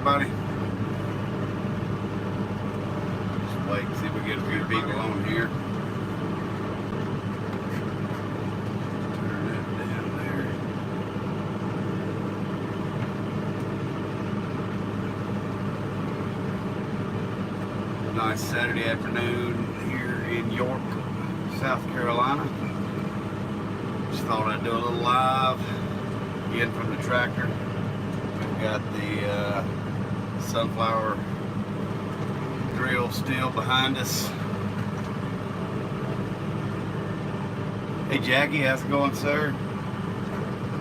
everybody. Just wait and see if we get a few people on here. Turn that down there. Nice Saturday afternoon here in York, South Carolina. Just thought I'd do a little live in from the tractor. We've got the sunflower drill still behind us. Hey Jackie, how's it going, sir?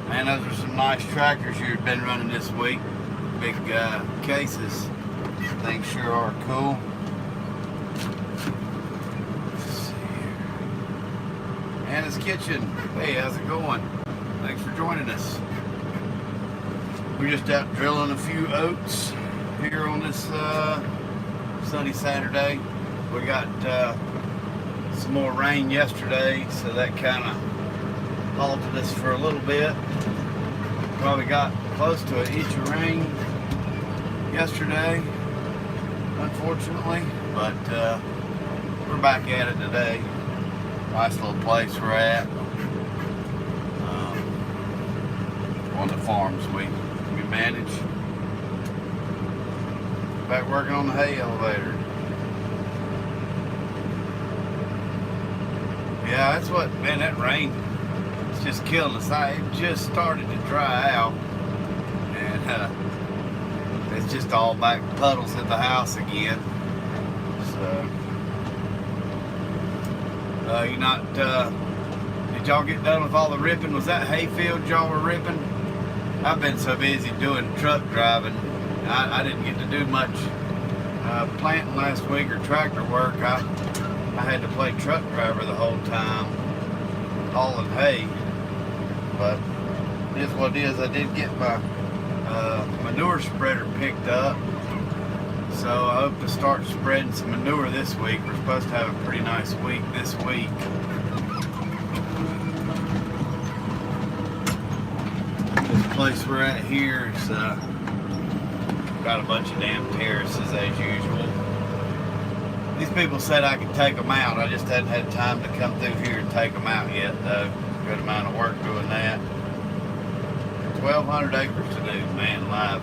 Man, those are some nice tractors you've been running this week. Big cases. Things sure are cool. Let's see here. Anna's Kitchen. Hey, how's it going? Thanks for joining us. We're just out drilling a few oats here on this sunny Saturday. We got some more rain yesterday, so that kind of halted us for a little bit. Probably got close to an inch of rain yesterday, unfortunately, but we're back at it today. Nice little place we're at. One of the farms we manage. Back working on the hay elevator. Yeah, that's what, man, that rain, it's just killing us. It just started to dry out, and it's just all back puddles at the house again. So, did y'all get done with all the ripping? Was that hayfield y'all were ripping? I've been so busy doing truck driving, I didn't get to do much planting last week or tractor work. I had to play truck driver the whole time, hauling hay. But it is what it is. I did get my manure spreader picked up, so I hope to start spreading some manure this week. We're supposed to have a pretty nice week this week. This place we're at here is got a bunch of damn terraces as usual. These people said I could take them out. I just hadn't had time to come through here and take them out yet, though. Good amount of work doing that. 1,200 acres to do, man, live.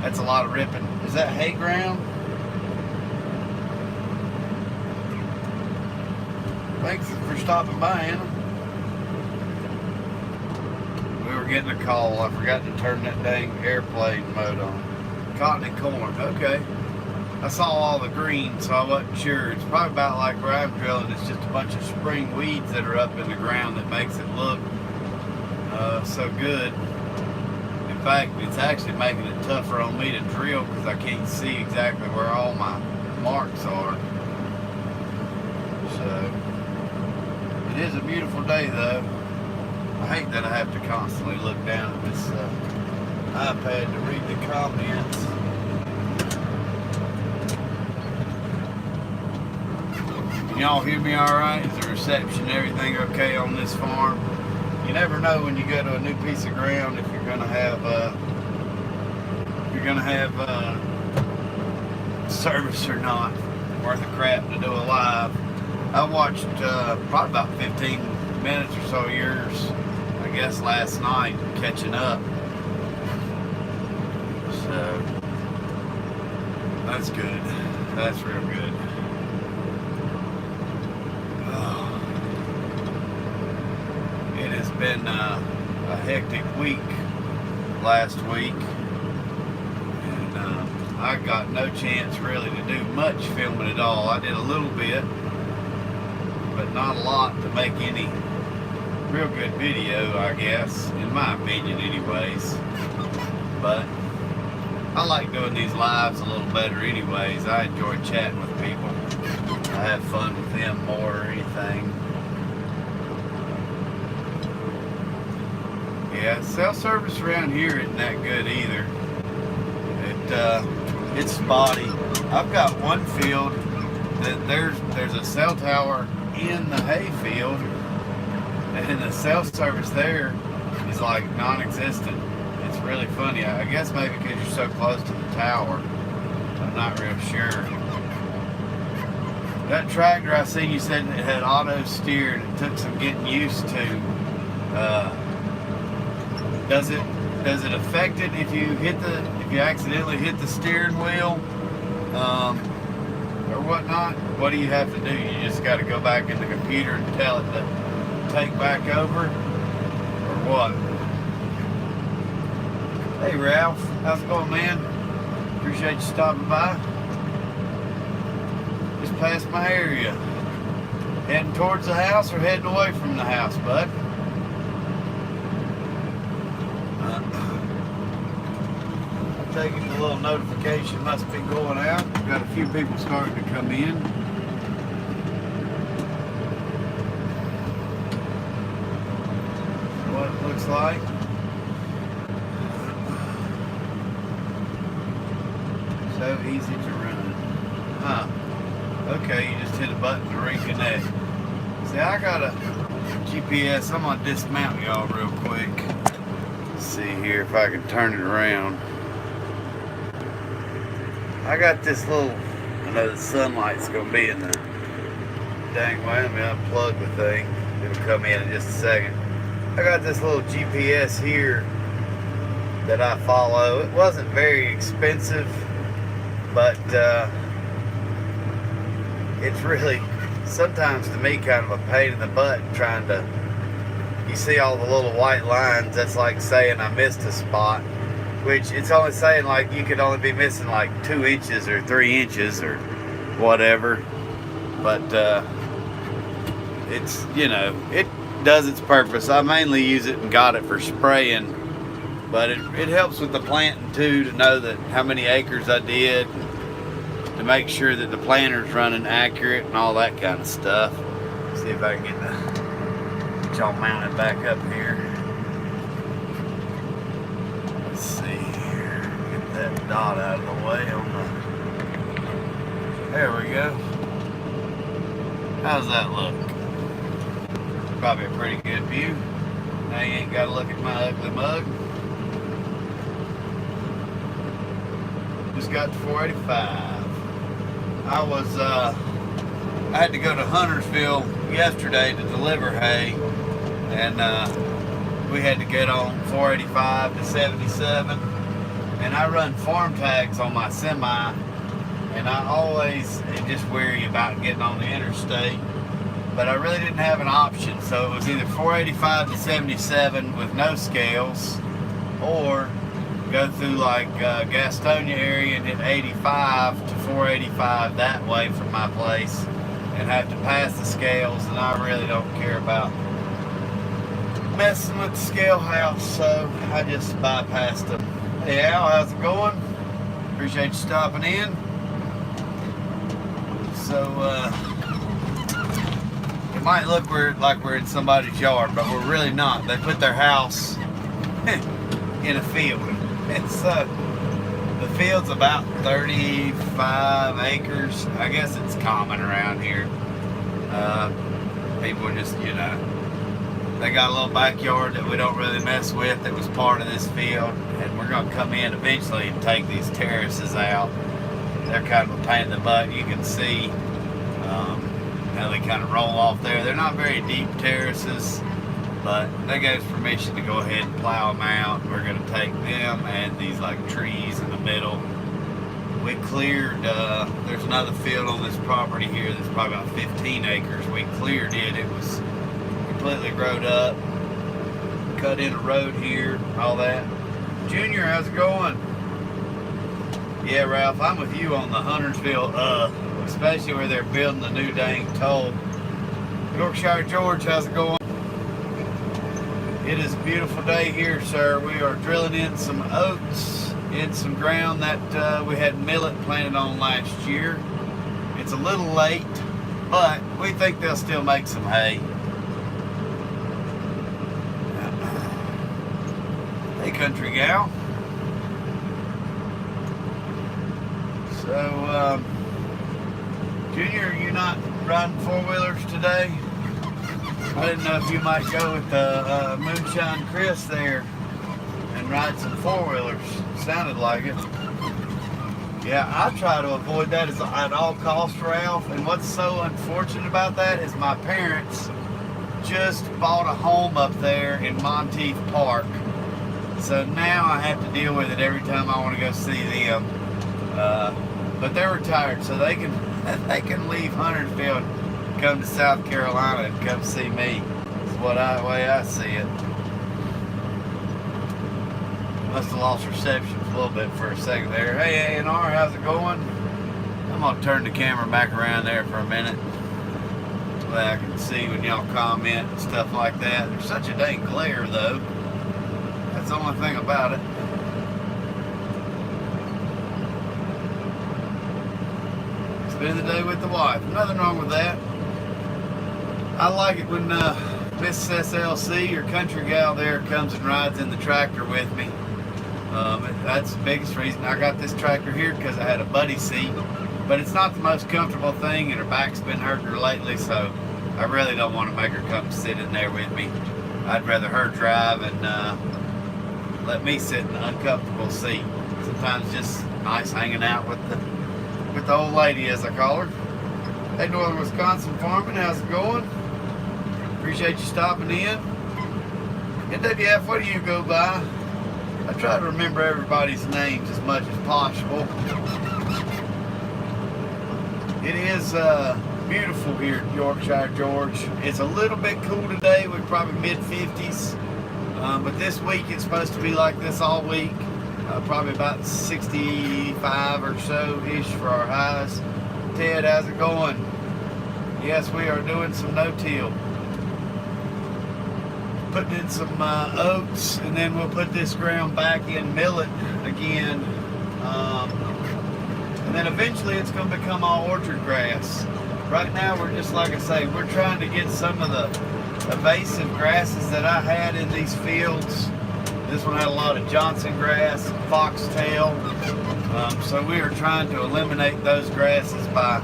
That's a lot of ripping. Is that hay ground? Thanks for stopping by, Anna. We were getting a call. I forgot to turn that dang airplane mode on. Cotton and corn, okay. I saw all the green, so I wasn't sure. It's probably about like where I'm drilling. It's just a bunch of spring weeds that are up in the ground that makes it look so good. In fact, it's actually making it tougher on me to drill because I can't see exactly where all my marks are. So, it is a beautiful day though. I hate that I have to constantly look down at this iPad to read the comments. Can y'all hear me all right? Is the reception, everything okay on this farm? You never know when you go to a new piece of ground if you're gonna have service or not. Worth a crap to do a live. I watched probably about 15 minutes or so of yours, I guess last night, catching up. So that's good. That's real good. Oh. It has been a hectic week last week, and I got no chance really to do much filming at all. I did a little bit, but not a lot to make any real good video, I guess, in my opinion anyways. But I like doing these lives a little better anyways. I enjoy chatting with people. I have fun with them more or anything. Yeah, cell service around here isn't that good either. It's spotty. I've got one field that there's a cell tower in the hay field, and the cell service there is like non-existent. It's really funny. I guess maybe because you're so close to the tower. I'm not real sure. That tractor I seen you said it had auto steer and it took some getting used to. Does it affect it if you accidentally hit the steering wheel or whatnot? What do you have to do? You just got to go back in the computer and tell it to take back over, or what? Hey Ralph, how's it going, man? Appreciate you stopping by. Just past my area. Heading towards the house or heading away from the house, bud? I'm taking the little notification must be going out. We've got a few people starting to come in. What it looks like. So easy to run. Huh. Okay, you just hit a button to reconnect. See, I got a GPS. I'm gonna dismount y'all real quick. Let's see here if I can turn it around. I got this little, I know the sunlight's gonna be in the dang way. Let me unplug the thing. It'll come in just a second. I got this little GPS here that I follow. It wasn't very expensive, but it's really sometimes to me kind of a pain in the butt trying to, you see all the little white lines, that's like saying I missed a spot, which it's only saying like you could only be missing like 2 inches or 3 inches or whatever, but it's, you know, it does its purpose. I mainly use it and got it for spraying, but it helps with the planting too, to know that how many acres I did, to make sure that the planter's running accurate and all that kind of stuff. See if I can get y'all mounted back up here. Let's see here. Get that dot out of the way on the. There we go. How's that look? Probably a pretty good view. Now you ain't got to look at my ugly mug. Just got to 485. I had to go to Huntersville yesterday to deliver hay, and we had to get on 485 to 77, and I run farm tags on my semi, and I always am just weary about getting on the interstate, but I really didn't have an option, so it was either 485 to 77 with no scales, or go through like Gastonia area and hit 85 to 485 that way from my place and have to pass the scales, and I really don't care about messing with the scale house, so I just bypassed them. Hey Al, how's it going? Appreciate you stopping in. So it might look like we're in somebody's yard, but we're really not. They put their house in a field. It's the field's about 35 acres. I guess it's common around here. People just, you know, they got a little backyard that we don't really mess with that was part of this field, and we're going to come in eventually and take these terraces out. They're kind of a pain in the butt. You can see how they kind of roll off there. They're not very deep terraces, but they gave us permission to go ahead and plow them out. We're going to take them and these like trees in the middle. We cleared, there's another field on this property here that's probably about 15 acres. We cleared it. It was completely growed up. Cut in a road here, all that. Junior, how's it going? Yeah, Ralph, I'm with you on the Huntersville, especially where they're building the new dang toll. Yorkshire George, how's it going? It is a beautiful day here, sir. We are drilling in some oats in some ground that we had millet planted on last year. It's a little late, but we think they'll still make some hay. Hey, country gal. So, Junior, are you not riding four-wheelers today? I didn't know if you might go with Moonshine Chris there and ride some four-wheelers. Sounded like it. Yeah, I try to avoid that at all costs, Ralph. And what's so unfortunate about that is my parents just bought a home up there in Monteith Park. So now I have to deal with it every time I want to go see them. But they're retired, so they can leave Huntersville, come to South Carolina, and come see me. That's the way I see it. Must have lost reception a little bit for a second there. Hey A&R, how's it going? I'm gonna turn the camera back around there for a minute. So I can see when y'all comment and stuff like that. There's such a dang glare though. That's the only thing about it. Spend the day with the wife. Nothing wrong with that. I like it when Miss SLC, your country gal there, comes and rides in the tractor with me. That's the biggest reason I got this tractor here, because I had a buddy seat, but it's not the most comfortable thing, and her back's been hurting her lately, so I really don't want to make her come sit in there with me. I'd rather her drive and let me sit in the uncomfortable seat. Sometimes just nice hanging out with the old lady, as I call her. Hey, Northern Wisconsin Farming, how's it going? Appreciate you stopping in. NWF, what do you go by? I try to remember everybody's names as much as possible. It is beautiful here at Yorkshire, George. It's a little bit cool today. We're probably mid-50s. But this week it's supposed to be like this all week. Probably about 65 or so-ish for our highs. Ted, how's it going? Yes, we are doing some no-till. Putting in some oats, and then we'll put this ground back in millet again. And then eventually it's going to become all orchard grass. Right now we're just, like I say, we're trying to get some of the invasive grasses that I had in these fields. This one had a lot of Johnson grass, foxtail. So we are trying to eliminate those grasses by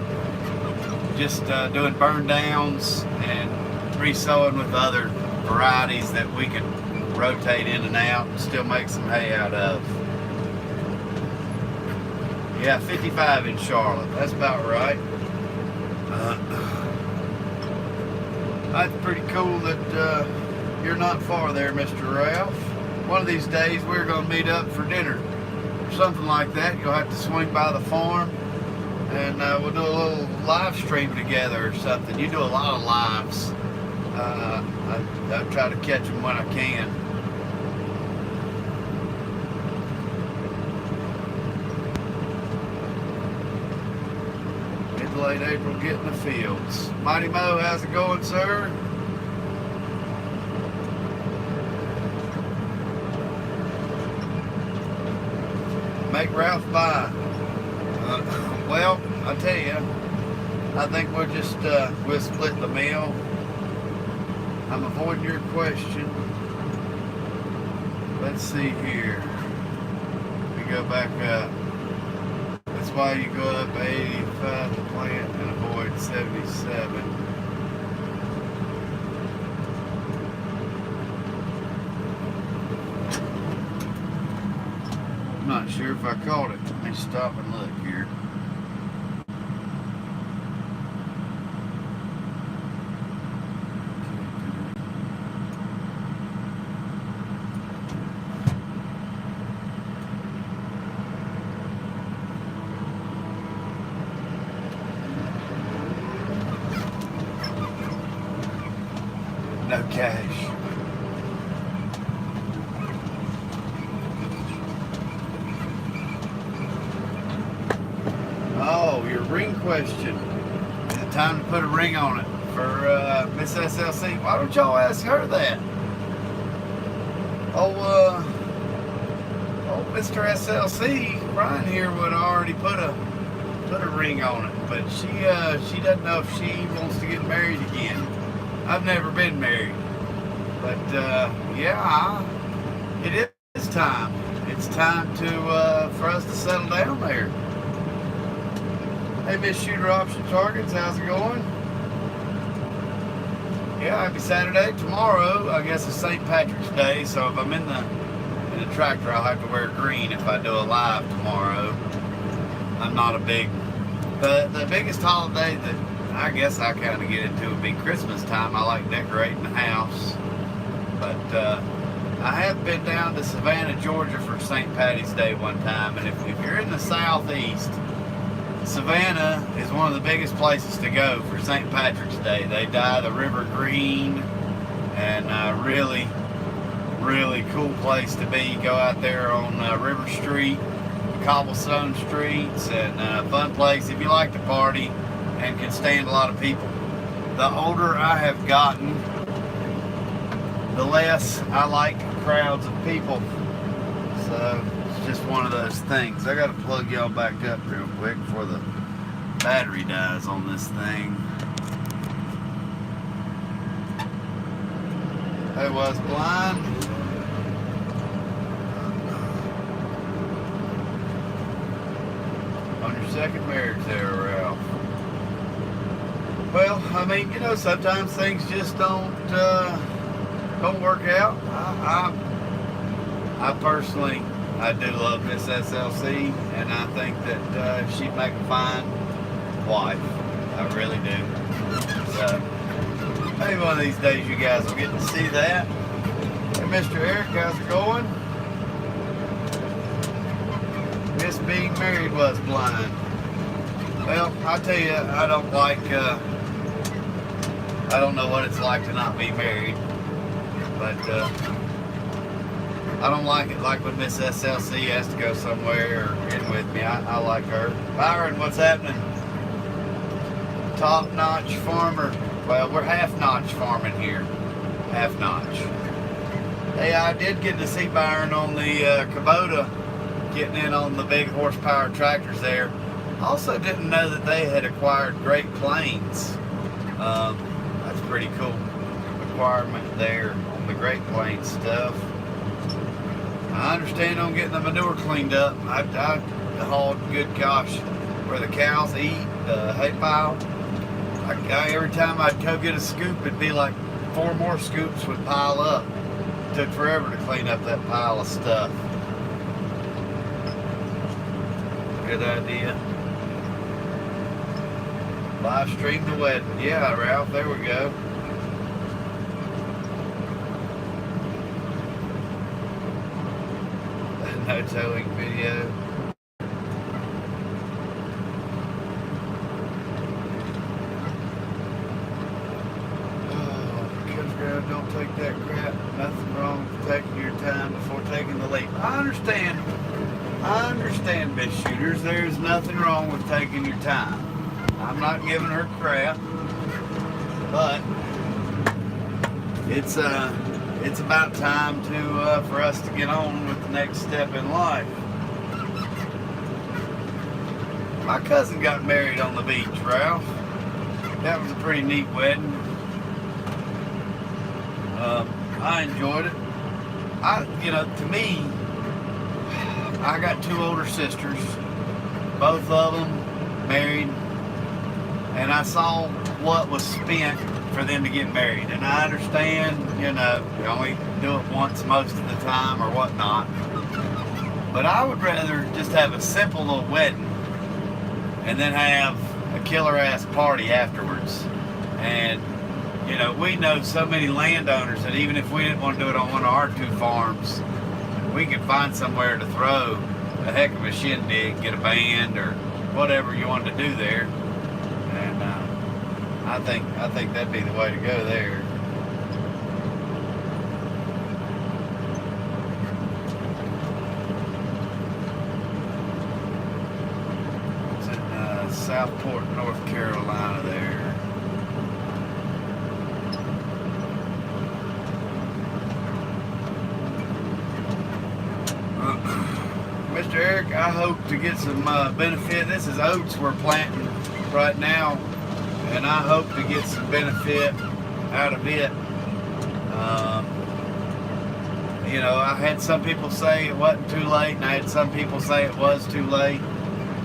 just doing burn downs and re-sowing with other varieties that we can rotate in and out and still make some hay out of. Yeah, 55 in Charlotte. That's about right. That's pretty cool that you're not far there, Mr. Ralph. One of these days we're going to meet up for dinner or something like that. You'll have to swing by the farm and we'll do a little live stream together or something. You do a lot of lives. I try to catch them when I can. Mid to late April, get in the fields. Mighty Mo, how's it going, sir? Make Ralph buy. Well, I tell you, I think we'll split the meal. I'm avoiding your question. Let's see here. We go back up. That's why you go up 85 to plant and avoid 77. I'm not sure if I caught it. Let me stop and look here. No cash. Oh, your ring question. Is it time to put a ring on it for Miss SLC? Why don't y'all ask her that? Oh, Mr. SLC, Brian here would already put a ring on it, but she doesn't know if she wants to get married again. I've never been married, but yeah, it is time. It's time for us to settle down there. Hey, Miss Shooter Option Targets, how's it going? Yeah, happy Saturday. Tomorrow, I guess it's St. Patrick's Day, so if I'm in the tractor, I'll have to wear green if I do a live tomorrow. I'm not a big. The biggest holiday that I guess I kind of get into would be Christmas time. I like decorating the house, but I have been down to Savannah, Georgia for St. Patty's Day one time, and if you're in the southeast, Savannah is one of the biggest places to go for St. Patrick's Day. They dye the river green, and really cool place to be. Go out there on River Street, cobblestone streets, and fun place if you like to party and can stand a lot of people. The older I have gotten, the less I like crowds of people. So it's just one of those things. I gotta plug y'all back up real quick before the battery dies on this thing. I was blind. On your second marriage there, Ralph. Well, I mean, you know, sometimes things just don't work out. I personally, I do love Miss SLC, and I think that she'd make a fine wife. I really do. So, maybe one of these days you guys will get to see that. Hey, Mr. Eric, how's it going? Miss being married was blind. Well, I'll tell you, I don't like, I don't know what it's like to not be married, but I don't like it like when Miss SLC has to go somewhere or in with me. I like her. Byron, what's happening? Top-notch farmer. Well, we're half-notch farming here. Half-notch. Hey, I did get to see Byron on the Kubota, getting in on the big horsepower tractors there. Also didn't know that they had acquired Great Plains. That's pretty cool acquirement there on the Great Plains stuff. I understand on getting the manure cleaned up. I hauled, good gosh, where the cows eat, the hay pile. Every time I'd go get a scoop, it'd be like 4 more scoops would pile up. It took forever to clean up that pile of stuff. Good idea. Live stream the wedding. Yeah, Ralph, there we go. No towing video. Don't take that crap. Nothing wrong with taking your time before taking the leap. I understand, Miss Shooters. There's nothing wrong with taking your time. I'm not giving her crap, but it's about time to for us to get on with the next step in life. My cousin got married on the beach, Ralph. That was a pretty neat wedding. I enjoyed it. To me, I got 2 older sisters, both of them married, and I saw what was spent for them to get married. And I understand, you only do it once most of the time or whatnot. But I would rather just have a simple little wedding and then have a killer ass party afterwards. And we know so many landowners that even if we didn't want to do it on one of our 2 farms, we could find somewhere to throw a heck of a shindig, get a band or whatever you wanted to do there. And I think that'd be the way to go there. It's in Southport, North Carolina there. Mr. Eric, I hope to get some benefit. This is oats we're planting right now, and I hope to get some benefit out of it. I had some people say it wasn't too late, and I had some people say it was too late.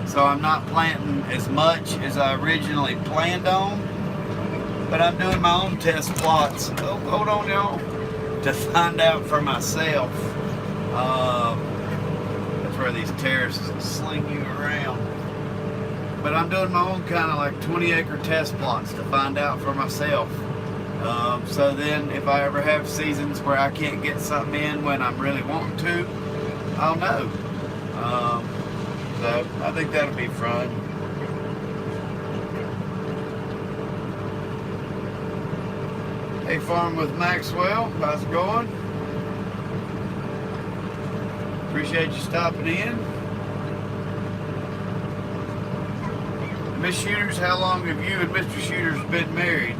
So I'm not planting as much as I originally planned on, but I'm doing my own test plots. Oh, hold on, y'all, to find out for myself. Where these terraces will sling you around. but I'm doing my own kind of like 20-acre test plots to find out for myself. So then if I ever have seasons where I can't get something in when I'm really wanting to, I'll know. So I think that'll be fun. Hey, Farm with Maxwell, how's it going? Appreciate you stopping in. Miss Shooters, how long have you and Mr. Shooters been married?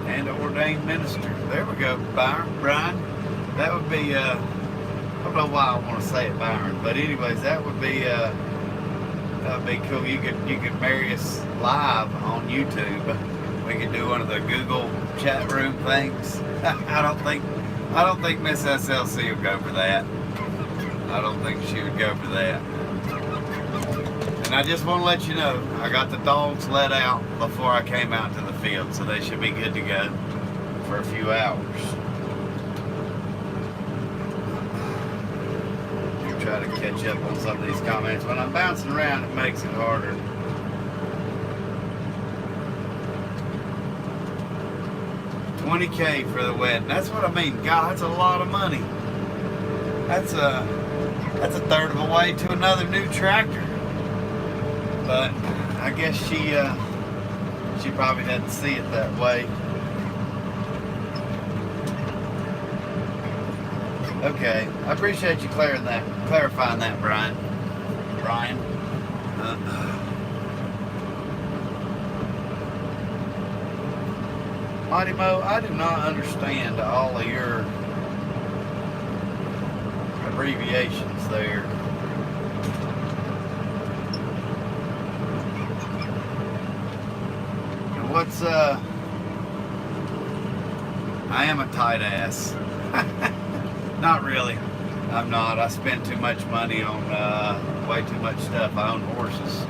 And ordained minister. There we go, Brian. That would be, I don't know why I want to say it, Byron, but anyways, that would be cool. You could marry us live on YouTube. We could do one of the Google chat room things. I don't think Miss SLC will go for that. I don't think she would go for that. And I just want to let you know, I got the dogs let out before I came out to the field, so they should be good to go for a few hours. Try to catch up on some of these comments. When I'm bouncing around, it makes it harder. $20K for the wedding. That's what I mean. God, that's a lot of money. That's a third of a way to another new tractor. But I guess she probably doesn't see it that way. Okay, I appreciate you clarifying that, Brian. Mighty Mo, I do not understand all of your abbreviations there. And what's I am a tight ass. Not really. I'm not. I spend too much money on way too much stuff. I own horses.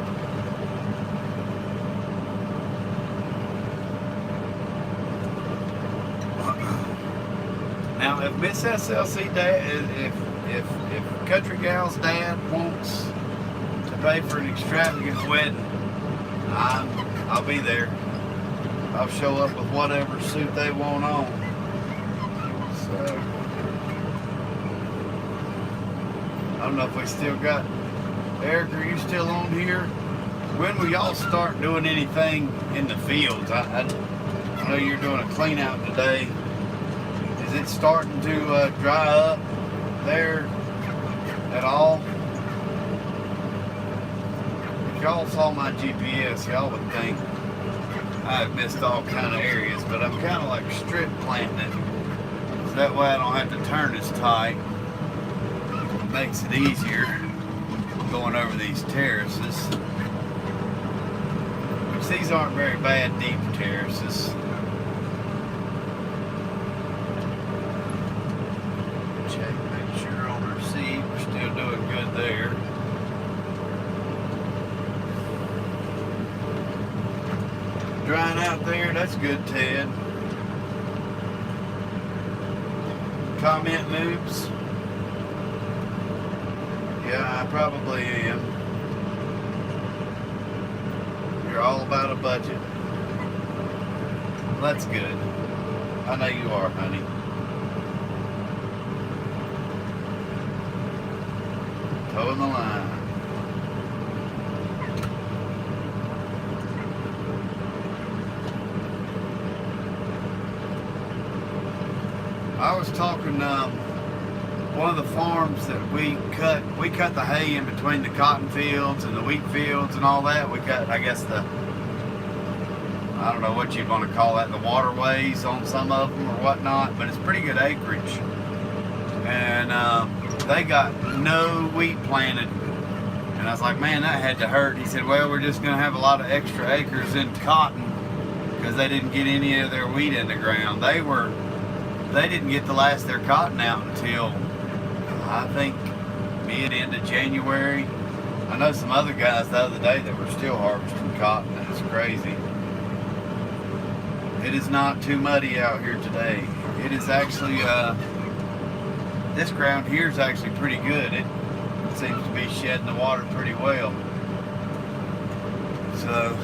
Now, if Miss SLC Dad, if Country Gal's dad wants to pay for an extravagant wedding, I'll be there. I'll show up with whatever suit they want on. So. I don't know if we still got Eric. Are you still on here? When will y'all start doing anything in the fields? I know you're doing a clean out today. Is it starting to dry up there at all? If y'all saw my GPS, y'all would think I've missed all kind of areas, but I'm kind of like strip planting it, so that way I don't have to turn as tight. Makes it easier going over these terraces, which these aren't very bad deep terraces. Check, make sure on our seed we're still doing good there. Drying out there, that's good, Ted. Comment noobs. Yeah, I probably am. You're all about a budget. That's good. I know you are, honey. Toeing the line. I was talking, one of the farms that we cut the hay in between the cotton fields and the wheat fields and all that. We cut, I guess, I don't know what you'd want to call that, the waterways on some of them or whatnot, but it's pretty good acreage. And they got no wheat planted. And I was like, man, that had to hurt. He said, well, we're just going to have a lot of extra acres in cotton because they didn't get any of their wheat in the ground. They didn't get the last of their cotton out until I think mid-end of January. I know some other guys the other day that were still harvesting cotton. It's crazy. It is not too muddy out here today. It is actually, this ground here is actually pretty good. It seems to be shedding the water pretty well. So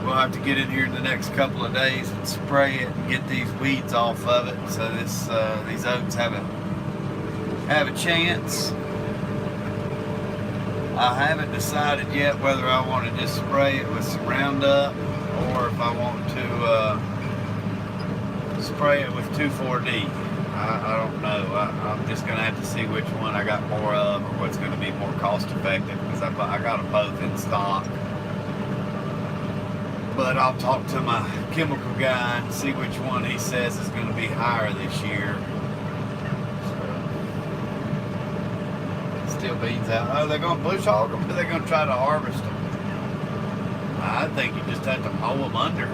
we'll have to get in here in the next couple of days and spray it and get these weeds off of it, so these oats have a chance. I haven't decided yet whether I want to just spray it with some Roundup or if I want to spray it with 2,4-D. I don't know. I'm just going to have to see which one I got more of or what's going to be more cost effective, because I got them both in stock. But I'll talk to my chemical guy and see which one he says is going to be higher this year. Still beans out. Oh, they're going to bush hog them, or they're going to try to harvest them? I think you just have to mow them under.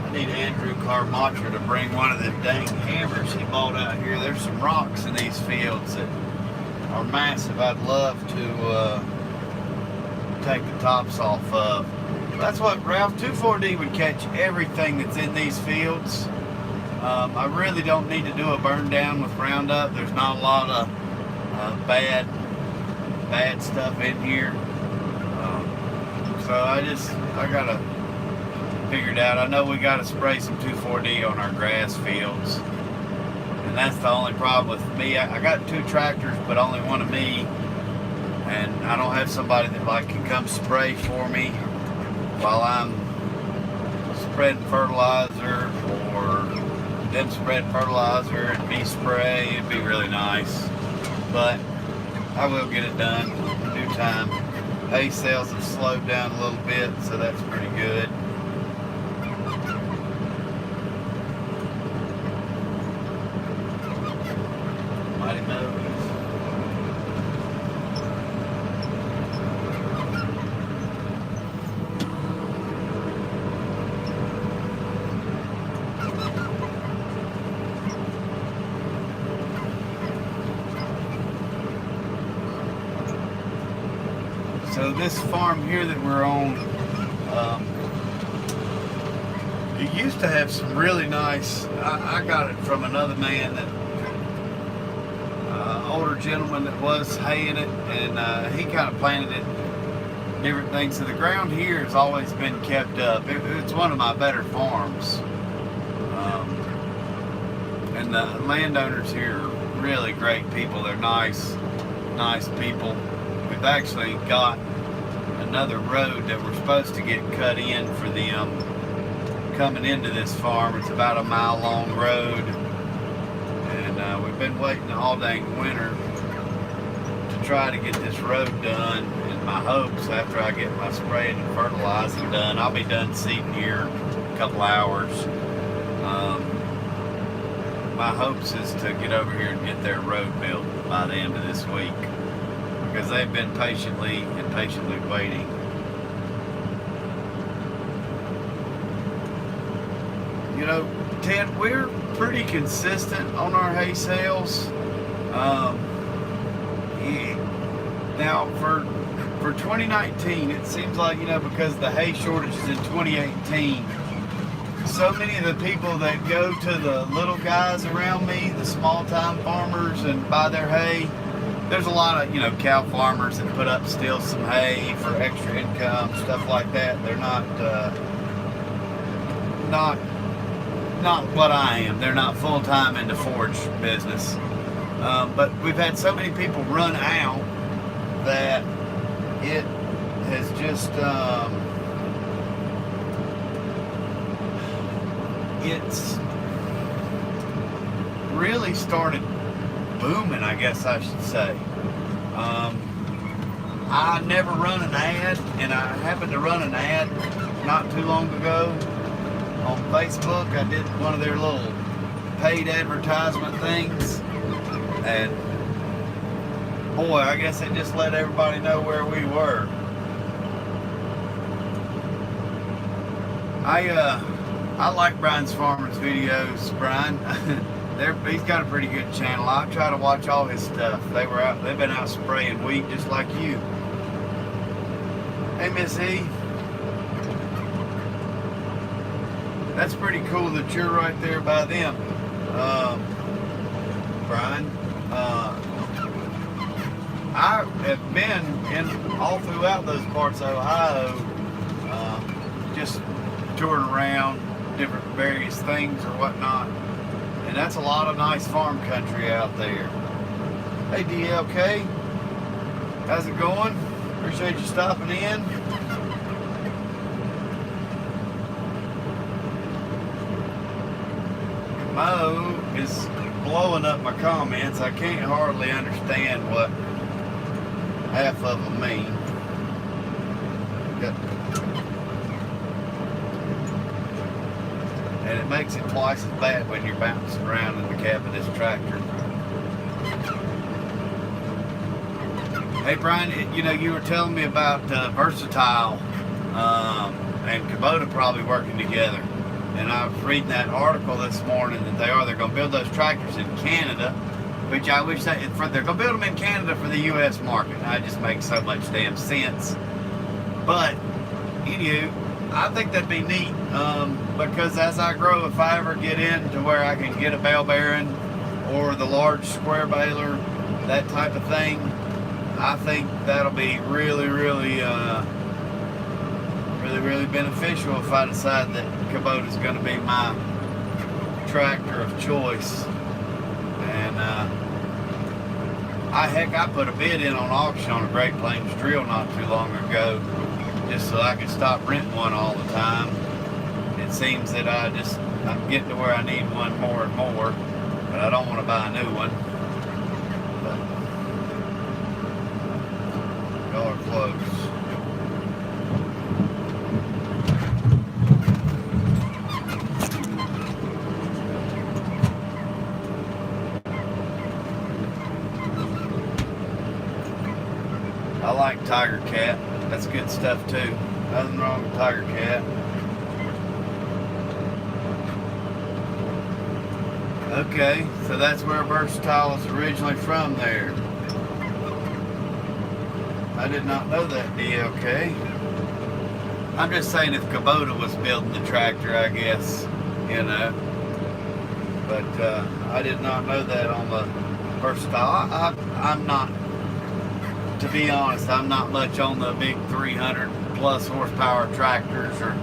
I need Andrew Carmacher to bring one of them dang hammers he bought out here. There's some rocks in these fields that are massive. I'd love to take the tops off of. That's what Ralph 2,4-D would catch everything that's in these fields. I really don't need to do a burn down with Roundup. There's not a lot of bad stuff in here. So I gotta figure it out. I know we gotta spray some 2,4-D on our grass fields. And that's the only problem with me. I got 2 tractors, but only one of me. And I don't have somebody that can come spray for me while I'm spreading fertilizer, or them spread fertilizer and me spray. It'd be really nice. But I will get it done in due time. Hay sales have slowed down a little bit, so that's pretty good. Mighty Mows. So this farm here that we're on, it used to have some really nice, I got it from another man, that older gentleman that was haying it, and he kind of planted it different things. So the ground here has always been kept up. It's one of my better farms. And the landowners here are really great people. They're nice people. We've actually got another road that we're supposed to get cut in for them coming into this farm. It's about a mile long road, and we've been waiting all dang winter to try to get this road done. And my hopes, after I get my spraying and fertilizing done, I'll be done seeding here in a couple hours. My hopes is to get over here and get their road built by the end of this week, because they've been patiently waiting. You know, Ted, we're pretty consistent on our hay sales. Now for 2019, it seems like, because of the hay shortages in 2018, so many of the people that go to the little guys around me, the small time farmers, and buy their hay, there's a lot of, cow farmers that put up still some hay for extra income, stuff like that. They're not what I am. They're not full-time in the forage business. But we've had so many people run out that it has just, it's really started booming, I guess I should say. I never run an ad, and I happened to run an ad not too long ago on Facebook. I did one of their little paid advertisement things, and boy, I guess it just let everybody know where we were. I like Brian's Farmers videos. Brian, he's got a pretty good channel. I try to watch all his stuff. They've been out spraying wheat just like you. Hey, Miss E. That's pretty cool that you're right there by them, Brian. I have been in all throughout those parts of Ohio, just touring around different various things or whatnot, and that's a lot of nice farm country out there. Hey, DLK, how's it going? Appreciate you stopping in. Mo is blowing up my comments. I can't hardly understand what half of them mean. And it makes it twice as bad when you're bouncing around in the cab of this tractor. Hey Brian, you know, you were telling me about Versatile and Kubota probably working together. And I was reading that article this morning that they're going to build those tractors in Canada, which I wish they're going to build them in Canada for the U.S. market. That just makes so much damn sense. But, anywho, I think that'd be neat because as I grow, if I ever get into where I can get a bale bearing or the large square baler, that type of thing, I think that'll be really, really beneficial if I decide that Kubota is going to be my tractor of choice. And I put a bid in on auction on a Great Plains drill not too long ago, just so I could stop renting one all the time. It seems that I'm getting to where I need one more and more, but I don't want to buy a new one. But y'all are close. I like Tiger Cat. That's good stuff too. Nothing wrong with Tiger Cat. Okay, so that's where Versatile is originally from there. I did not know that, DLK. I'm just saying if Kubota was building the tractor, I guess, you know. But I did not know that on the Versatile. I'm not, to be honest, I'm not much on the big 300 plus horsepower tractors or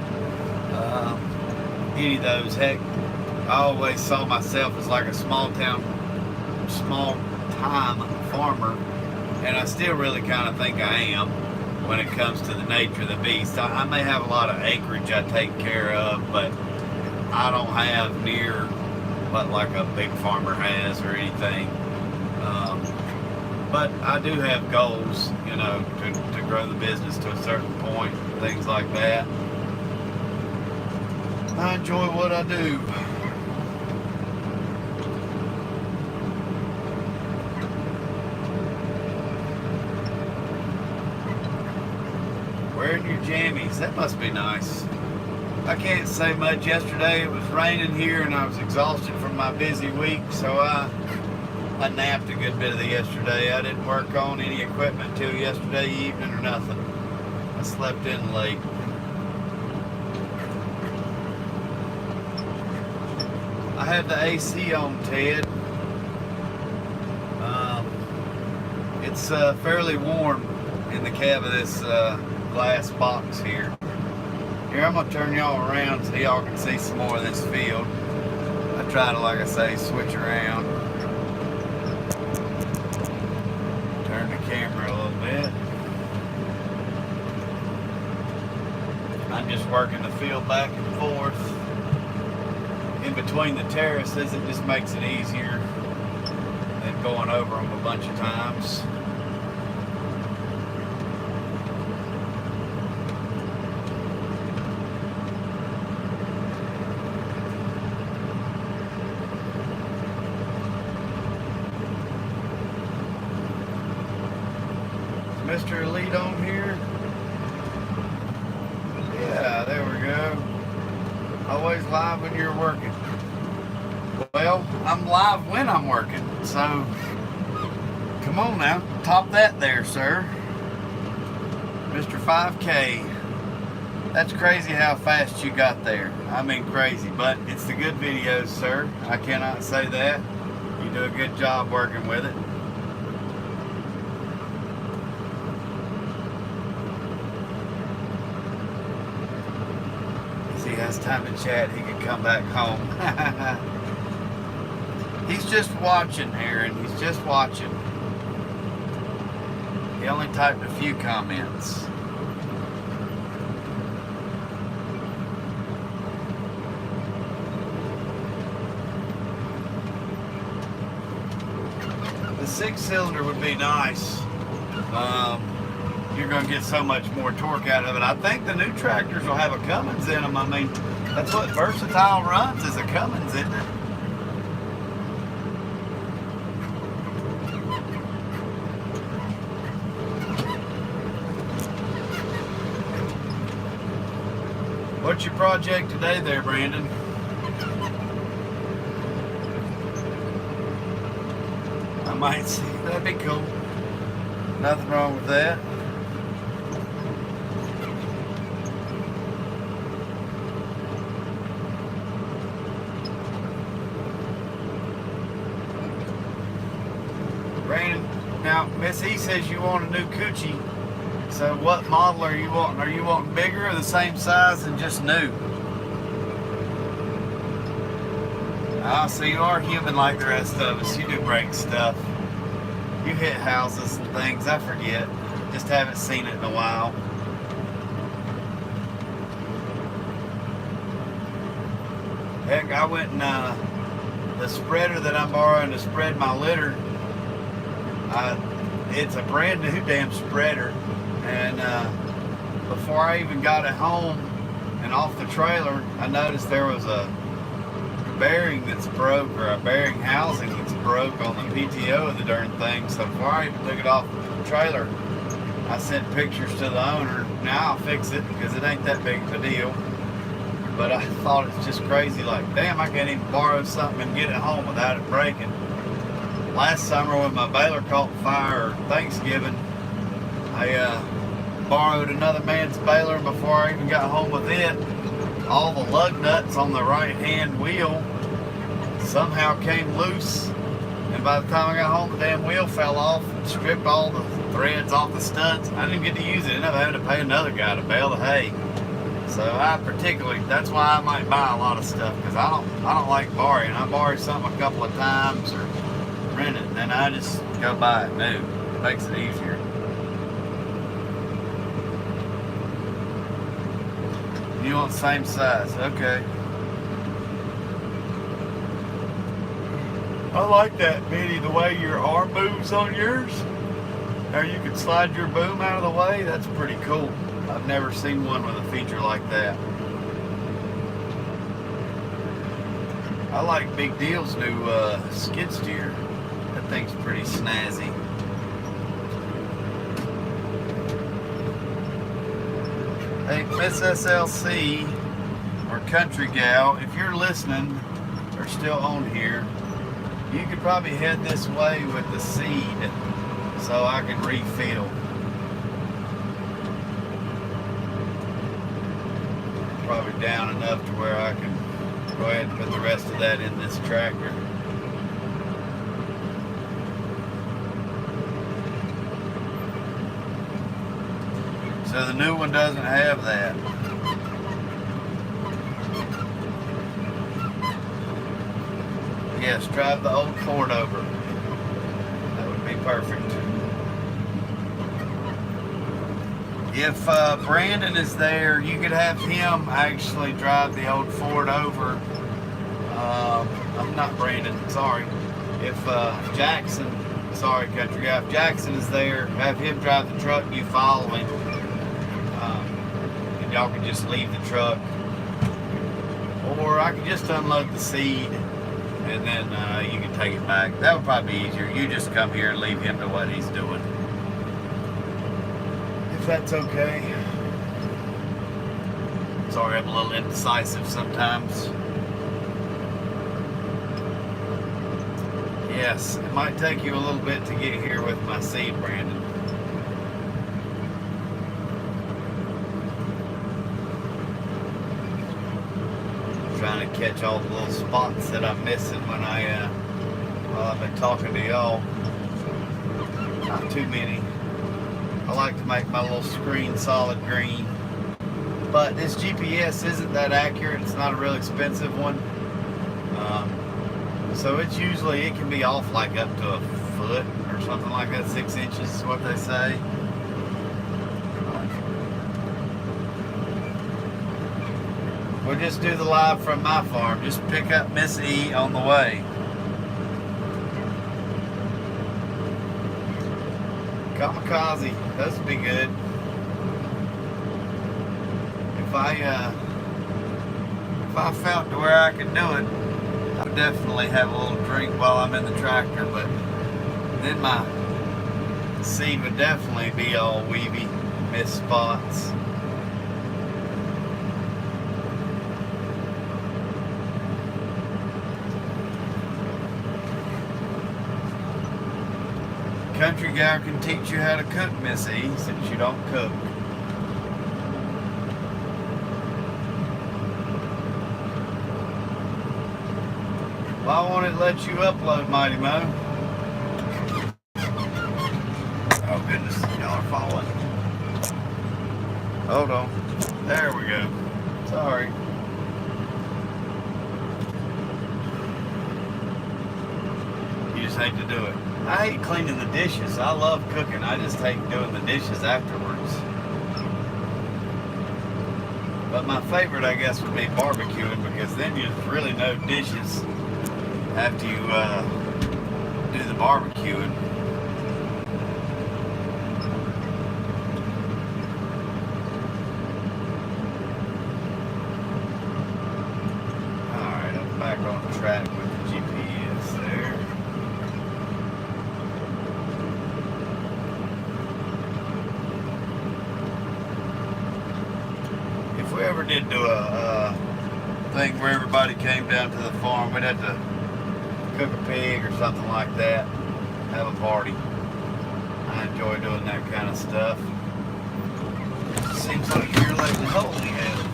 any of those. Heck, I always saw myself as like a small time farmer, and I still really kind of think I am when it comes to the nature of the beast. I may have a lot of acreage I take care of, but I don't have near what like a big farmer has or anything. But I do have goals, you know, to grow the business to a certain point, things like that. I enjoy what I do. Wearing your jammies, that must be nice. I can't say much. Yesterday it was raining here and I was exhausted from my busy week, so I napped a good bit of the yesterday. I didn't work on any equipment till yesterday evening or nothing. I slept in late. I had the AC on, Ted. It's fairly warm in the cab of this glass box here. Here, I'm gonna turn y'all around so y'all can see some more of this field. I try to, like I say, switch around. Turn the camera a little bit. I'm just working the field back and forth in between the terraces. It just makes it easier than going over them a bunch of times. Mr. Elite on here. Yeah, there we go. Always live when you're working. Well, I'm live when I'm working, so come on now, top that there, sir. Mr. 5K. That's crazy how fast you got there. I mean crazy, but it's the good videos, sir. I cannot say that. You do a good job working with it. If he has time to chat, he can come back home. He's just watching, Aaron. He's just watching. He only typed a few comments. The 6-cylinder would be nice. You're going to get so much more torque out of it. I think the new tractors will have a Cummins in them. I mean, that's what Versatile runs, is a Cummins, isn't it? What's your project today there, Brandon? I might see. That'd be cool. Nothing wrong with that. Brandon, now Miss E says you want a new coochie. So what model are you wanting? Are you wanting bigger or the same size and just new? Ah, so you are human like the rest of us. You do break stuff. You hit houses and things. I forget. Just haven't seen it in a while. Heck, I went and the spreader that I'm borrowing to spread my litter, it's a brand new damn spreader. And before I even got it home and off the trailer, I noticed there was a bearing that's broke, or a bearing housing that's broke on the PTO of the darn thing. So before I even took it off the trailer, I sent pictures to the owner. Now I'll fix it because it ain't that big of a deal. But I thought it's just crazy, like, damn, I can't even borrow something and get it home without it breaking. Last summer when my baler caught fire, or Thanksgiving, I borrowed another man's baler, and before I even got home with it, all the lug nuts on the right hand wheel somehow came loose, and by the time I got home the damn wheel fell off and stripped all the threads off the studs. I didn't get to use it. I ended up having to pay another guy to bale the hay. So I particularly, that's why I might buy a lot of stuff, because I don't like borrowing. I borrow something a couple of times or rent it, and then I just go buy it new. It makes it easier. You want the same size, okay. I like that, Biddy, the way your arm moves on yours. How you can slide your boom out of the way, that's pretty cool. I've never seen one with a feature like that. I like Big Deal's new skid steer. That thing's pretty snazzy. Hey, Miss SLC or Country Gal, if you're listening or still on here, you could probably head this way with the seed so I can refill. Probably down enough to where I can go ahead and put the rest of that in this tractor. So the new one doesn't have that. Yes, drive the old Ford over. That would be perfect. If Brandon is there, you could have him actually drive the old Ford over. I'm not Brandon, sorry. If Jackson, sorry Country Guy, if Jackson is there, have him drive the truck, you follow him. And y'all can just leave the truck. Or I could just unload the seed and then you can take it back. That would probably be easier. You just come here and leave him to what he's doing. If that's okay. Sorry, I'm a little indecisive sometimes. Yes, it might take you a little bit to get here with my seed, Brandon. catch all the little spots that I'm missing while I've been talking to y'all. Not too many. I like to make my little screen solid green. But this GPS isn't that accurate. It's not a real expensive one. So it's usually, it can be off like up to a foot or something like that. 6 inches is what they say. We'll just do the live from my farm. Just pick up Miss E on the way. Kamikaze, those would be good. If I felt to where I could do it, I would definitely have a little drink while I'm in the tractor, but then my seed would definitely be all weavy, miss spots. Country guy can teach you how to cook, Miss E, since you don't cook. Why won't it let you upload, Mighty Mo? Oh goodness, y'all are falling. Hold on. There we go. Sorry. You just hate to do it. I hate cleaning the dishes. I love cooking. I just hate doing the dishes afterwards. But my favorite, I guess, would be barbecuing, because then you really no dishes after you do the barbecuing. Alright, I'm back on track with the GPS there. If we ever did do a thing where everybody came down to the farm, we'd have to cook a pig or something like that, have a party. I enjoy doing that kind of stuff. Seems like here lately, holy hell.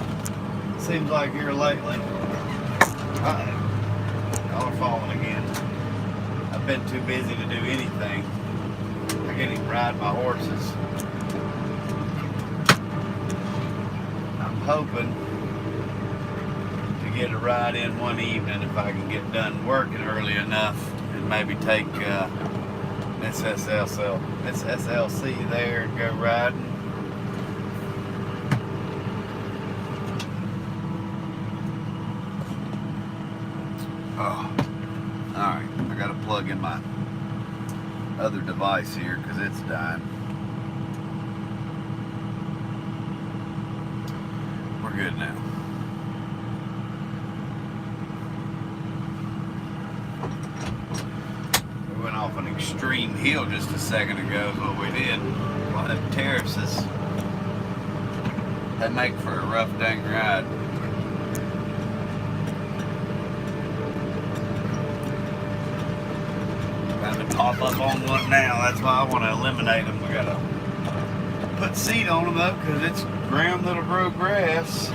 Seems like here lately. Y'all are falling again. I've been too busy to do anything. I can't even ride my horses. I'm hoping get a ride in one evening if I can get done working early enough, and maybe take Miss SLC there and go riding. Oh, alright, I gotta plug in my other device here because it's dying. We're good now. Off an extreme hill just a second ago is what we did. Well, them terraces, they make for a rough dang ride. Got to pop up on one now, that's why I want to eliminate them. We gotta put seed on them though, because it's ground that'll grow grass.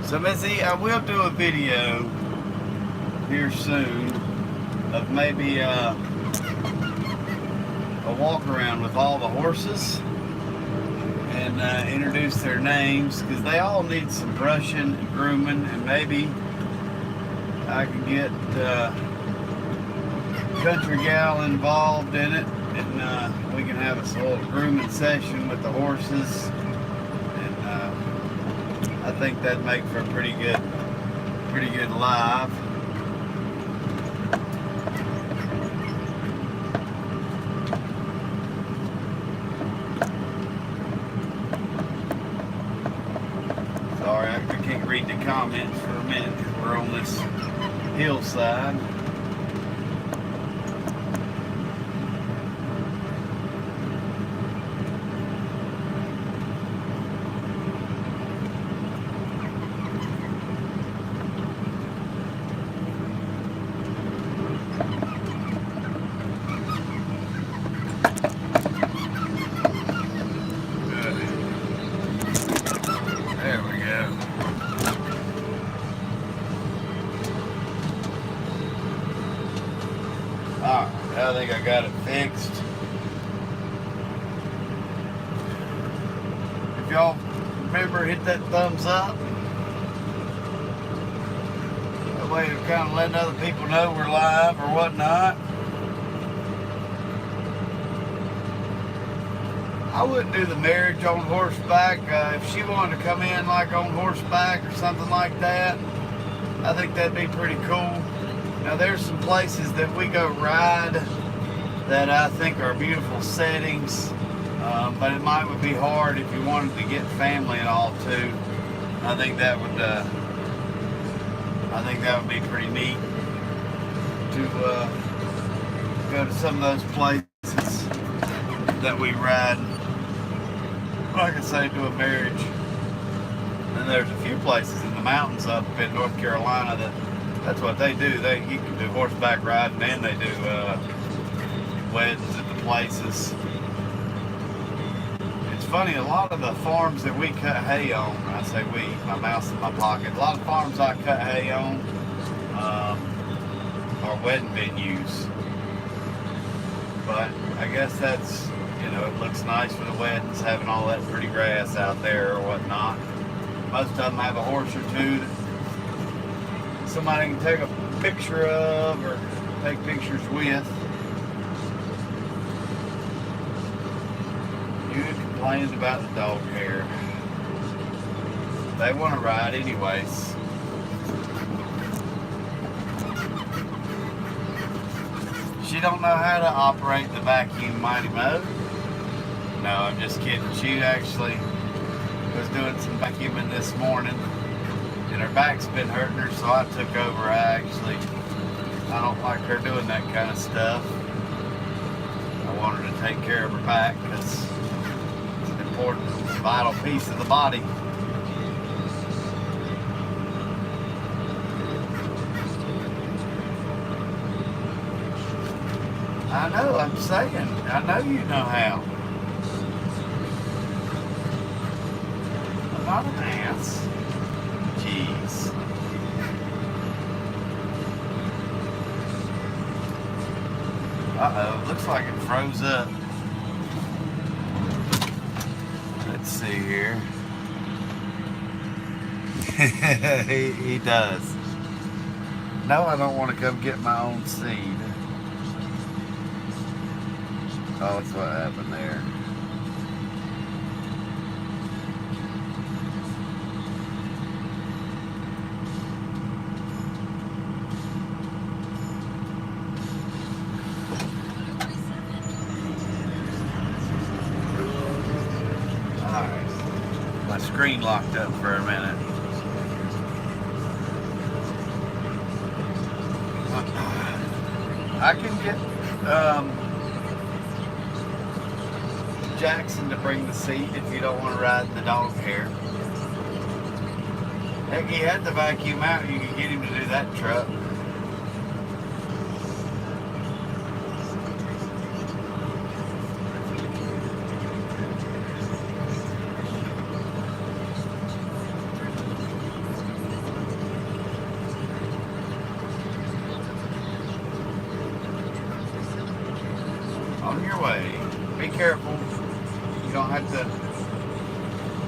So Missy, I will do a video here soon of maybe a walk around with all the horses and introduce their names, because they all need some brushing and grooming, and maybe I can get Country Gal involved in it, and we can have a little grooming session with the horses. I think that'd make for a pretty good live. Sorry, I can't read the comments for a minute because we're on this hillside. think I got it fixed. If y'all remember, hit that thumbs up. That way to kind of letting other people know we're live or whatnot. I wouldn't do the marriage on horseback. If she wanted to come in like on horseback or something like that, I think that'd be pretty cool. Now there's some places that we go ride that I think are beautiful settings, but it would be hard if you wanted to get family and all too. I think that would be pretty neat to go to some of those places that we ride. Like I say, to a marriage. And there's a few places in the mountains up in North Carolina that's what they do. You can do horseback riding and they do weddings at the places. It's funny, a lot of the farms that we cut hay on, I say we, my mouse in my pocket, a lot of farms I cut hay on are wedding venues. But I guess that's, it looks nice for the weddings, having all that pretty grass out there or whatnot. Most of them have a horse or two that somebody can take a picture of or take pictures with. You complained about the dog hair. They want to ride anyways. She don't know how to operate the vacuum mighty mode. No, I'm just kidding. She actually was doing some vacuuming this morning and her back's been hurting her, so I took over. I don't like her doing that kind of stuff. I want her to take care of her back because it's an important, vital piece of the body. I know, I'm saying, I know you know how. I'm not an ass. Jeez. Uh-oh, looks like it froze up. Let's see here. he does. No, I don't want to come get my own seed. Oh, that's what happened there. Alright. My screen locked up for a minute. I can get Jackson to bring the seat if you don't want to ride in the dog hair. Heck, he had the vacuum out. You could get him to do that truck. On your way. Be careful. You don't have to,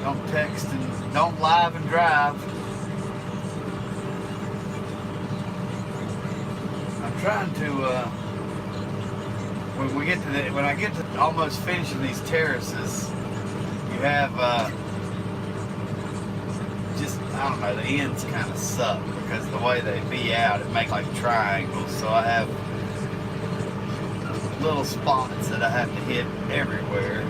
don't text and don't live and drive. I'm trying to, when I get to almost finishing these terraces, you have, I don't know, the ends kind of suck because the way they be out, it makes like triangles. So I have little spots that I have to hit everywhere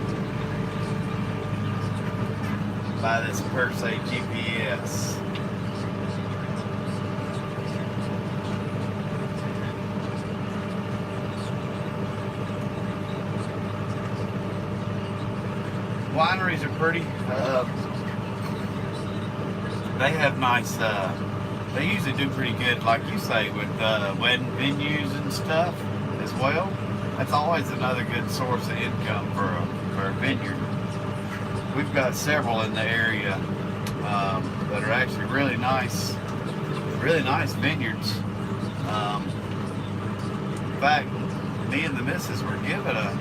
by this per se GPS. Wineries are pretty. They have nice. They usually do pretty good, like you say, with wedding venues and stuff as well. That's always another good source of income for a vineyard. We've got several in the area that are actually really nice vineyards. In fact, me and the missus were given a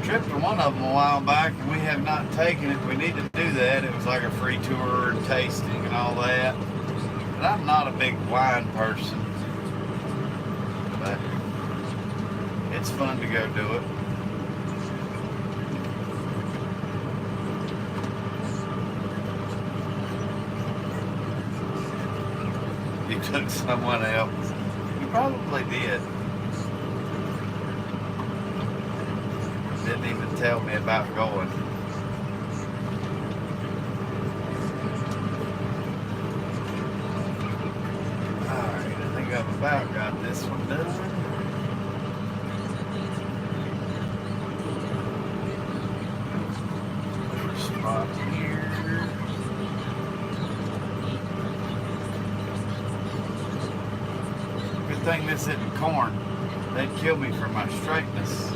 trip to one of them a while back, and we have not taken it. We need to do that. It was like a free tour and tasting and all that. But I'm not a big wine person. But it's fun to go do it. You took someone else. You probably did. Didn't even tell me about going. Alright, I think I've about got this one done. Spot here. Good thing this isn't corn. They'd kill me for my straightness.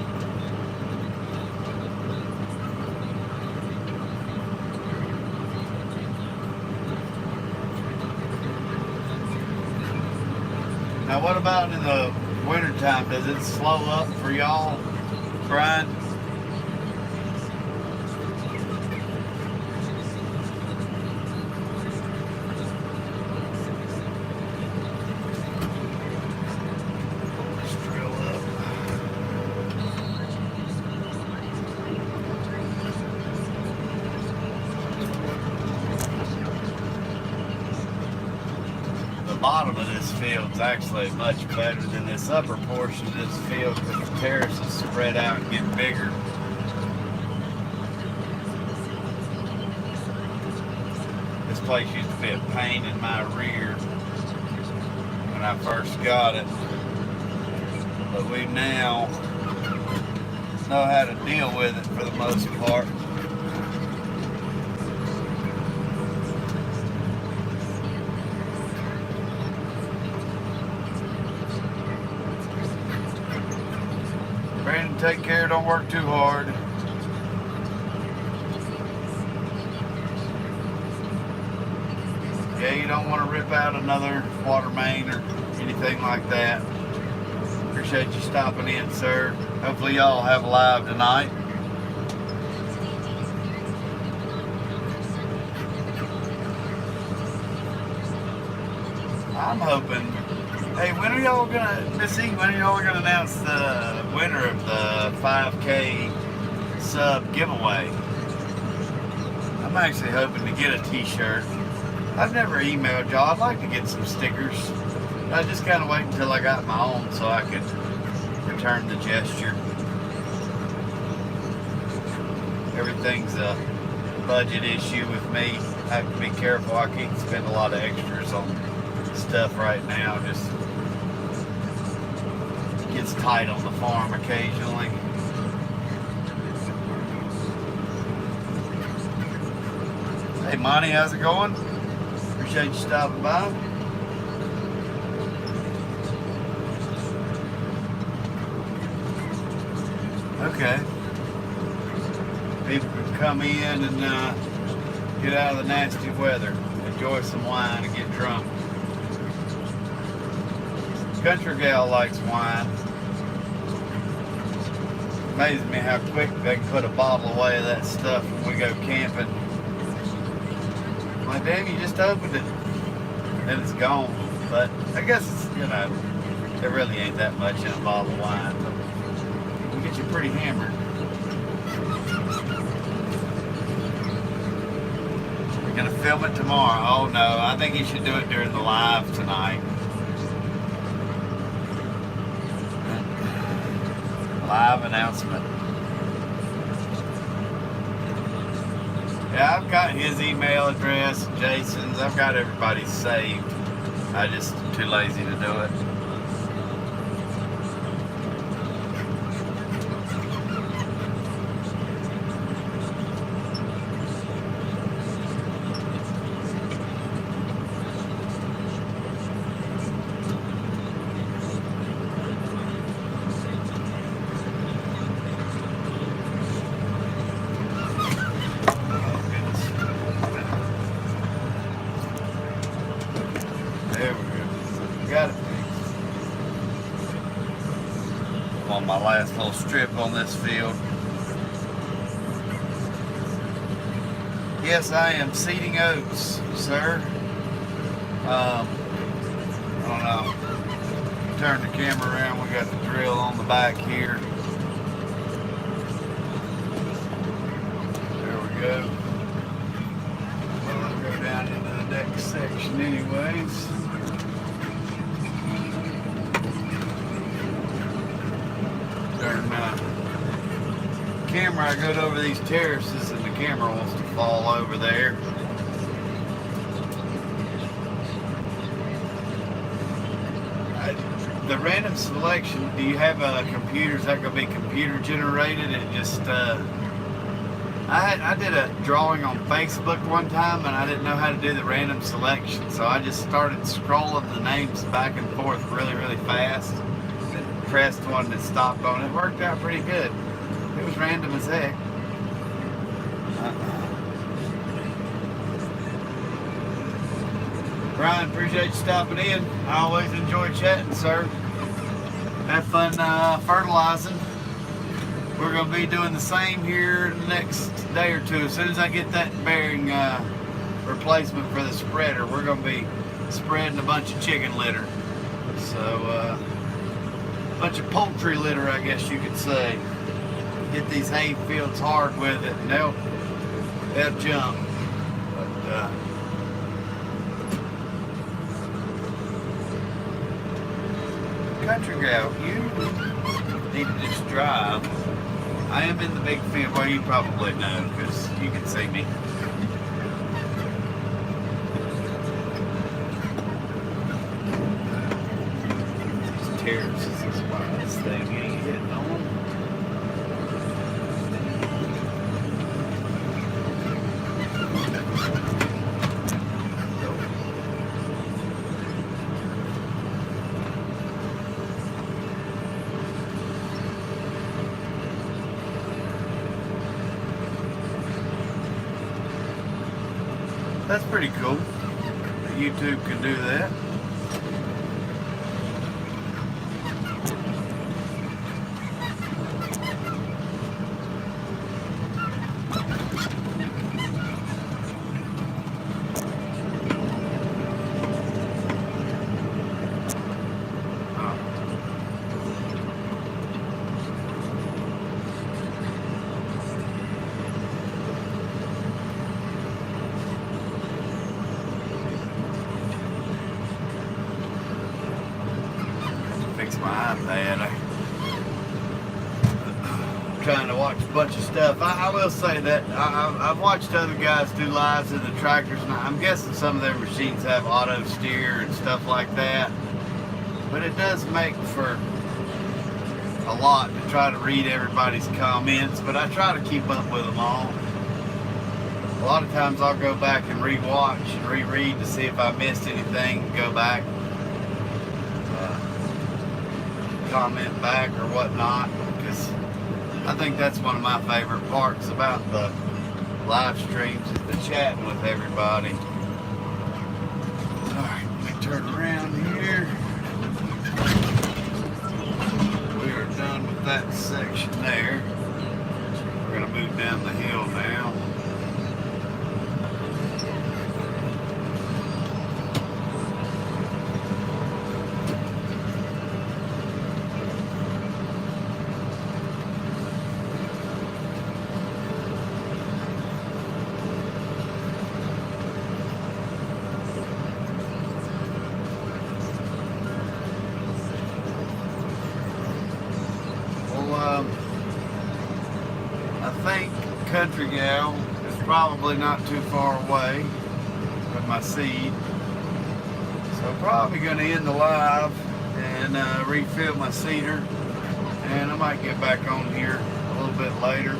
Now what about in the wintertime? Does it slow up for y'all, Brian? Let's drill up. The bottom of this field's actually much better than this upper portion of this field because the terraces spread out and get bigger. This place used to be a pain in my rear when I first got it, but we now know how to deal with it for the most part. Brandon, take care, don't work too hard. Yeah, you don't want to rip out another water main or anything like that. Appreciate you stopping in, sir. Hopefully y'all have live tonight. I'm hoping. Hey, when are y'all gonna, Missy, when are y'all gonna announce the winner of the 5K sub giveaway? I'm actually hoping to get a t-shirt. I've never emailed y'all. I'd like to get some stickers. I just kind of wait until I got my own so I could return the gesture. Everything's a budget issue with me. I have to be careful. I can't spend a lot of extras on stuff right now. Just gets tight on the farm occasionally. Hey Monty, how's it going? Appreciate you stopping by. Okay. People can come in and get out of the nasty weather, enjoy some wine and get drunk. Country gal likes wine. Amazes me how quick they can put a bottle away of that stuff when we go camping. My damn, you just opened it. Then it's gone. But I guess it's, you know, there really ain't that much in a bottle of wine. But it'll get you pretty hammered. We're gonna film it tomorrow. Oh no, I think you should do it during the live tonight. Live announcement. Yeah, I've got his email address, Jason's. I've got everybody's saved. I just too lazy to do it. There we go. Got it. my last little strip on this field. Yes, I am seeding oats, sir. I don't know. Turn the camera around. We got the drill on the back here. There we go. Well, I'll go down into the next section anyways. Turn camera, I go over these terraces and the camera wants to fall over there. The random selection, do you have a computer? Is that going to be computer generated? It just, I did a drawing on Facebook one time and I didn't know how to do the random selection, so I just started scrolling the names back and forth really, really fast. And pressed one that stopped on it. It worked out pretty good. It was random as heck. Brian, appreciate you stopping in. I always enjoy chatting, sir. Have fun fertilizing. We're going to be doing the same here the next day or two. As soon as I get that bearing replacement for the spreader, we're going to be spreading a bunch of chicken litter. So, a bunch of poultry litter, I guess you could say. Get these hay fields hard with it, and they'll jump. But, country gal, you need to just drive. I am in the big field. Well, you probably know because you can see me. These terraces is why this thing ain't hitting on. That's pretty cool that YouTube can do that. My iPad. I'm trying to watch a bunch of stuff. I will say that I've watched other guys do lives in the tractors, and I'm guessing some of their machines have auto steer and stuff like that. But it does make for a lot to try to read everybody's comments, but I try to keep up with them all. A lot of times I'll go back and re-watch and reread to see if I missed anything and go back. Comment back or whatnot, because I think that's one of my favorite parts about the live streams is the chatting with everybody. Alright, let me turn around here. We are done with that section there. We're going to move down the hill now. I think Country Gal is probably not too far away with my seed, so probably going to end the live and refill my seeder, and I might get back on here a little bit later.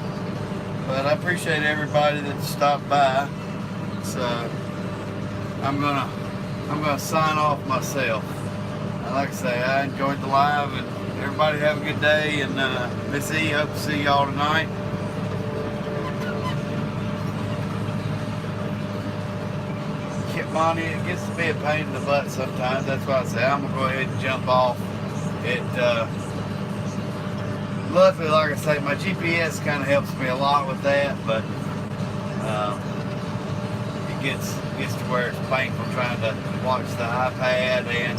But I appreciate everybody that stopped by, so I'm gonna sign off myself. And like I say, I enjoyed the live, and everybody have a good day, and Miss E, hope to see y'all tonight. Money, it gets to be a pain in the butt sometimes. That's why I say I'm gonna go ahead and jump off at luckily, like I say, my GPS kind of helps me a lot with that, but it gets to where it's painful trying to watch the iPad and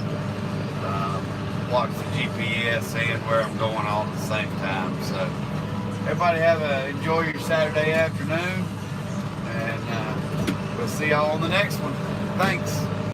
watch the GPS and where I'm going all at the same time. So everybody enjoy your Saturday afternoon, and we'll see y'all on the next one. Thanks.